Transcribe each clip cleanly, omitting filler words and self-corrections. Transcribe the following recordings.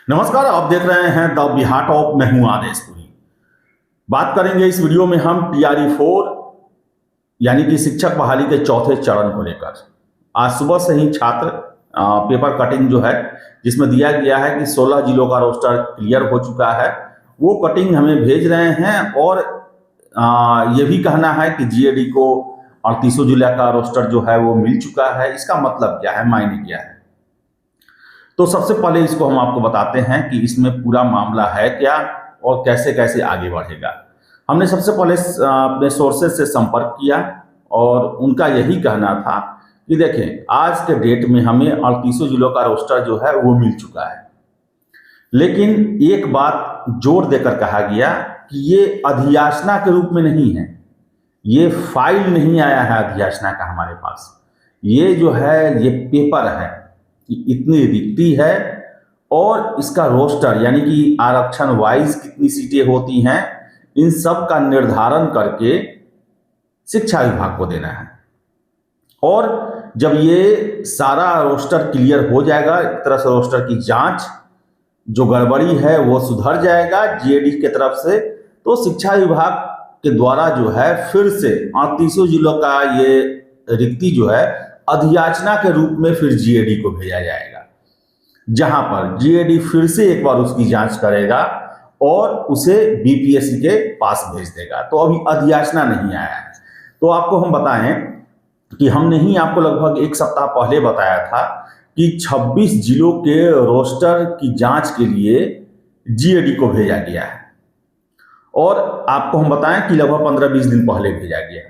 नमस्कार, आप देख रहे हैं द बिहार टॉप। मैं हूं आदेशपुरी। बात करेंगे इस वीडियो में हम TRE-4 यानी कि शिक्षक बहाली के चौथे चरण को लेकर। आज सुबह से ही छात्र पेपर कटिंग जो है, जिसमें दिया गया है कि 16 जिलों का रोस्टर क्लियर हो चुका है, वो कटिंग हमें भेज रहे हैं। और ये भी कहना है कि GAD को 38 जिला का रोस्टर जो है वो मिल चुका है। इसका मतलब क्या है, मायने क्या है? तो सबसे पहले इसको हम आपको बताते हैं कि इसमें पूरा मामला है क्या और कैसे कैसे आगे बढ़ेगा। हमने सबसे पहले अपने सोर्सेज से संपर्क किया और उनका यही कहना था कि देखें, आज के डेट में हमें 38 जिलों का रोस्टर जो है वो मिल चुका है, लेकिन एक बात जोर देकर कहा गया कि ये अधियाचना के रूप में नहीं है, ये फाइल नहीं आया है अधियाचना का हमारे पास। ये जो है ये पेपर है कि इतनी रिक्ति है और इसका रोस्टर यानी कि आरक्षण वाइज कितनी सीटें होती हैं, इन सब का निर्धारण करके शिक्षा विभाग को देना है। और जब ये सारा रोस्टर क्लियर हो जाएगा, एक तरह से रोस्टर की जांच, जो गड़बड़ी है वो सुधर जाएगा GAD की तरफ से, तो शिक्षा विभाग के द्वारा जो है फिर से 38 जिलों का ये रिक्ति जो है अधियाचना के रूप में फिर GAD को भेजा जाएगा, जहां पर GAD फिर से एक बार उसकी जांच करेगा और उसे BPSC के पास भेज देगा। तो अभी अधियाचना नहीं आया है। तो आपको हम बताएं कि हमने ही आपको लगभग एक सप्ताह पहले बताया था कि 26 जिलों के रोस्टर की जांच के लिए GAD को भेजा गया है। और आपको हम बताएं कि लगभग 15-20 दिन पहले भेजा गया।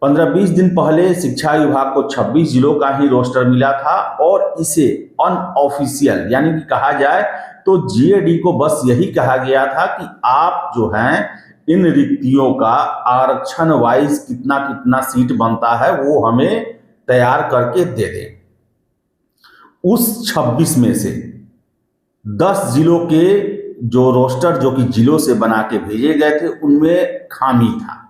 15-20 दिन पहले शिक्षा विभाग को 26 जिलों का ही रोस्टर मिला था और इसे अनऑफिशियल यानी कि कहा जाए तो GAD को बस यही कहा गया था कि आप जो हैं इन रिक्तियों का आरक्षण वाइज कितना कितना सीट बनता है वो हमें तैयार करके दे दें। उस 26 में से 10 जिलों के जो रोस्टर जो कि जिलों से बना के भेजे गए थे उनमें खामी था,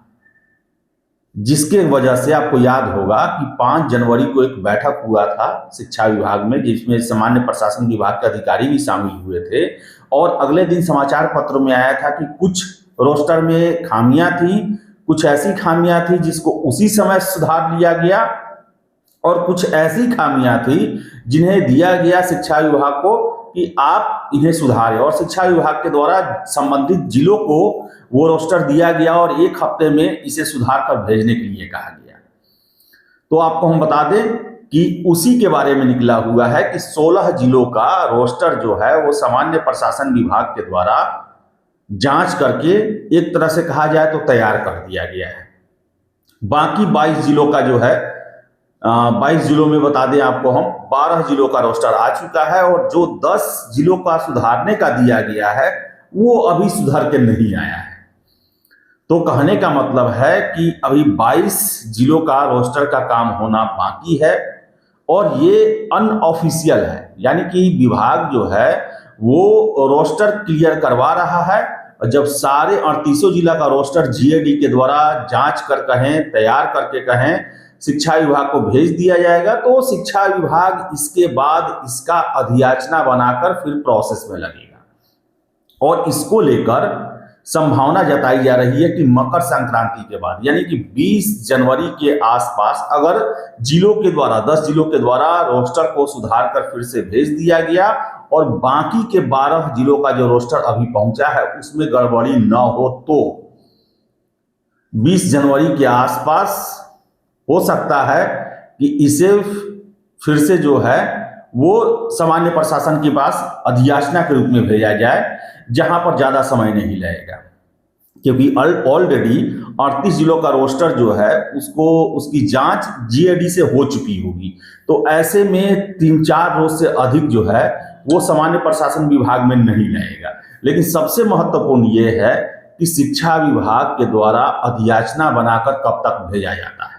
जिसके वजह से आपको याद होगा कि 5 जनवरी को एक बैठक हुआ था शिक्षा विभाग में, जिसमें सामान्य प्रशासन विभाग के अधिकारी भी शामिल हुए थे। और अगले दिन समाचार पत्रों में आया था कि कुछ रोस्टर में खामियां थी, कुछ ऐसी खामियां थी जिसको उसी समय सुधार लिया गया और कुछ ऐसी खामियां थी जिन्हें दिया गया शिक्षा विभाग को कि आप इन्हें सुधारें। और शिक्षा विभाग के द्वारा संबंधित जिलों को वो रोस्टर दिया गया और एक हफ्ते में इसे सुधार कर भेजने के लिए कहा गया। तो आपको हम बता दें कि उसी के बारे में निकला हुआ है कि 16 जिलों का रोस्टर जो है वो सामान्य प्रशासन विभाग के द्वारा जांच करके एक तरह से कहा जाए तो तैयार कर दिया गया है। बाकी 22 जिलों का जो है 22 जिलों में बता दें आपको हम 12 जिलों का रोस्टर आ चुका है और जो 10 जिलों का सुधारने का दिया गया है वो अभी सुधर के नहीं आया है। तो कहने का मतलब है कि अभी 22 जिलों का रोस्टर का काम होना बाकी है और ये अनऑफिशियल है, यानी कि विभाग जो है वो रोस्टर क्लियर करवा रहा है। और जब सारे 38 जिला का रोस्टर GAD के द्वारा जांच कर कहें, तैयार करके कहें, शिक्षा विभाग को भेज दिया जाएगा, तो शिक्षा विभाग इसके बाद इसका अधियाचना बनाकर फिर प्रोसेस में लगेगा। और इसको लेकर संभावना जताई जा रही है कि मकर संक्रांति के बाद यानी कि 20 जनवरी के आसपास अगर जिलों के द्वारा 10 जिलों के द्वारा रोस्टर को सुधार कर फिर से भेज दिया गया और बाकी के 12 जिलों का जो रोस्टर अभी पहुंचा है उसमें गड़बड़ी न हो, तो 20 जनवरी के आसपास हो सकता है कि इसे फिर से जो है वो सामान्य प्रशासन के पास अधियाचना के रूप में भेजा जाए, जहां पर ज्यादा समय नहीं लगेगा, क्योंकि ऑलरेडी 38 जिलों का रोस्टर जो है उसकी जांच GAD से हो चुकी होगी। तो ऐसे में 3-4 रोज से अधिक जो है वो सामान्य प्रशासन विभाग में नहीं लगेगा। लेकिन सबसे महत्वपूर्ण ये है कि शिक्षा विभाग के द्वारा अधियाचना बनाकर कब तक भेजा जाता है।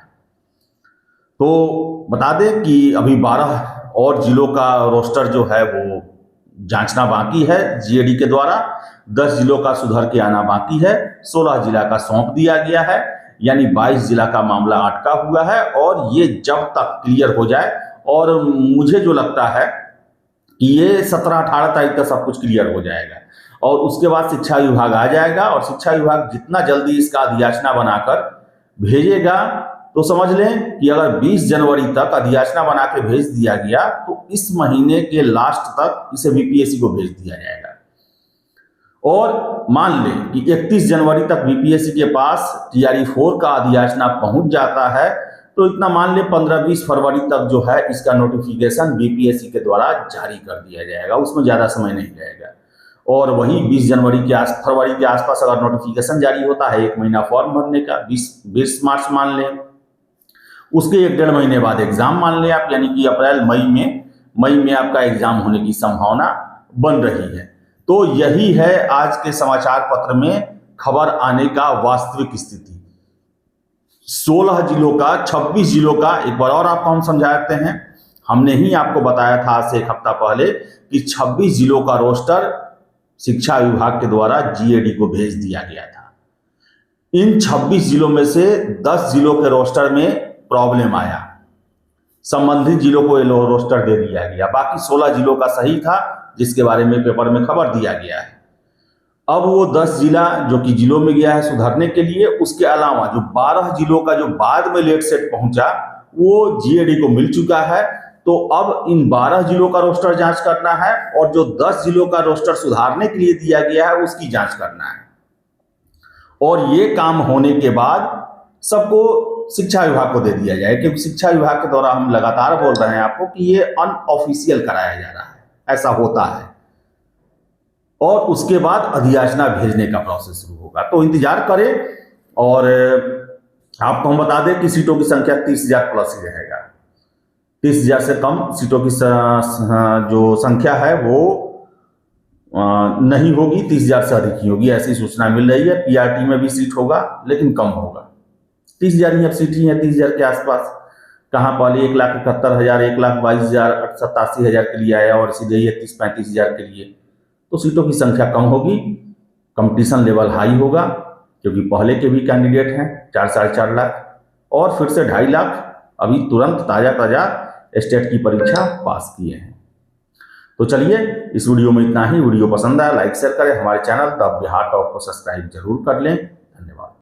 तो बता दें कि अभी 12 और जिलों का रोस्टर जो है वो जांचना बाकी है GAD के द्वारा, 10 जिलों का सुधर के आना बाकी है, 16 जिला का सौंप दिया गया है, यानी 22 जिला का मामला अटका हुआ है। और ये जब तक क्लियर हो जाए, और मुझे जो लगता है कि ये 17-18 तारीख तक सब कुछ क्लियर हो जाएगा और उसके बाद शिक्षा विभाग आ जाएगा और शिक्षा विभाग जितना जल्दी इसका अधियाचना बनाकर भेजेगा तो समझ लें कि अगर 20 जनवरी तक अधियाचना बना के भेज दिया गया तो इस महीने के लास्ट तक इसे बीपीएससी को भेज दिया जाएगा। और मान लें कि 31 जनवरी तक बीपीएससी के पास टीआरई 4 का अधियाचना पहुंच जाता है तो इतना मान लें 15-20 फरवरी तक जो है इसका नोटिफिकेशन बीपीएससी के द्वारा जारी कर दिया जाएगा, उसमें ज़्यादा समय नहीं लगेगा। और वही 20 फरवरी के आसपास अगर नोटिफिकेशन जारी होता है 1 महीना फॉर्म भरने का, 20 मार्च मान लें, उसके 1-1.5 महीने बाद एग्जाम मान लें आप, यानी कि अप्रैल मई में आपका एग्जाम होने की संभावना बन रही है। तो यही है आज के समाचार पत्र में खबर आने का वास्तविक स्थिति। 16 जिलों का 26 जिलों का एक बार और आपको हम समझाते हैं। हमने ही आपको बताया था आज से 1 हफ्ता पहले कि 26 जिलों का रोस्टर शिक्षा विभाग के द्वारा जीएडी को भेज दिया गया था। इन 26 जिलों में से 10 जिलों के रोस्टर में प्रॉब्लम आया, संबंधित जिलों को ये रोस्टर दे दिया गया, बाकी 16 जिलों का सही था जिसके बारे में पेपर में खबर दिया गया है। अब वो 10 जिला जो कि जिलों में गया है सुधारने के लिए, उसके अलावा जो 12 जिलों का जो बाद में लेट सेट पहुंचा वो जीएडी को मिल चुका है। तो अब इन 12 जिलों का रोस्टर जांच करना है और जो 10 जिलों का रोस्टर सुधारने के लिए दिया गया है उसकी जांच करना है। और ये काम होने के बाद सबको शिक्षा विभाग को दे दिया जाए, क्योंकि शिक्षा विभाग के द्वारा हम लगातार बोल रहे हैं आपको कि ये अनऑफिशियल कराया जा रहा है, ऐसा होता है। और उसके बाद अधियाचना भेजने का प्रोसेस शुरू होगा। तो इंतजार करें और आपको हम बता दें कि सीटों की संख्या 30,000 प्लस ही रहेगा। 30,000 से कम सीटों की जो संख्या है वो नहीं होगी, 30,000 से अधिक ही होगी, ऐसी सूचना मिल रही है। पीआरटी में भी सीट होगा लेकिन कम होगा। 30,000 ही अब सीट ही है, 30,000 के आसपास। कहाँ पहले 1,71,000, 1,22,000, 87,000 के लिए आया और सीधे 30-35,000 के लिए। तो सीटों की संख्या कम होगी, कंपटीशन लेवल हाई होगा, क्योंकि पहले के भी कैंडिडेट हैं 4-4.5 लाख और फिर से 2.5 लाख अभी तुरंत ताज़ा स्टेट की परीक्षा पास किए हैं। तो चलिए इस वीडियो में इतना ही। वीडियो पसंद आया लाइक शेयर करें, हमारे चैनल द बिहार टॉप को सब्सक्राइब जरूर कर लें।